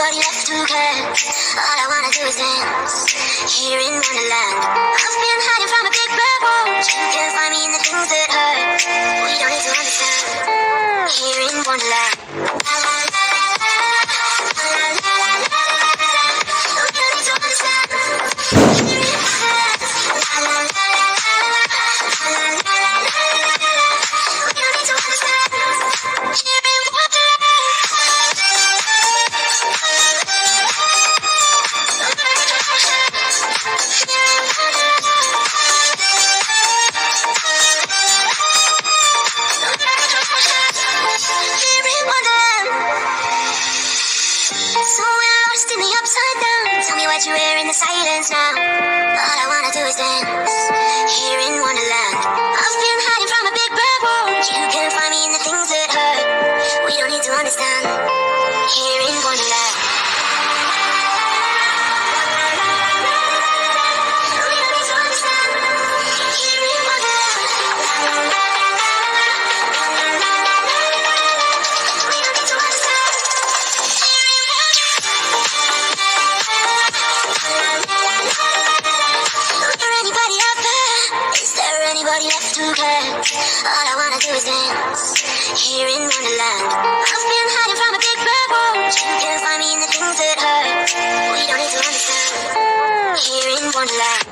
anybody left to care. All I wanna do is dance here in Wonderland. I've been hiding from a big bad world. You can't find me in the things that hurt. We don't need to understand here in Wonderland. La la la la la la la la la la. We don't need to understand here in Wonderland. La la la la la la la la la la. We don't need to understand here in Wonderland. So we're lost in the upside down. Tell me what you wear in the silence now. All I wanna do is dance here in Wonderland. I've been hiding from a big bad world. You can't find me in the things that hurt. We don't need to understand here in Wonderland. We don't need to understand here in Wonderland. We don't need to understand. Anybody out there? Is there anybody left to care? All I wanna do is dance here in Wonderland. I've been hiding from a big bad world. You can't find me in the things that hurt. We don't need to understand here in Wonderland.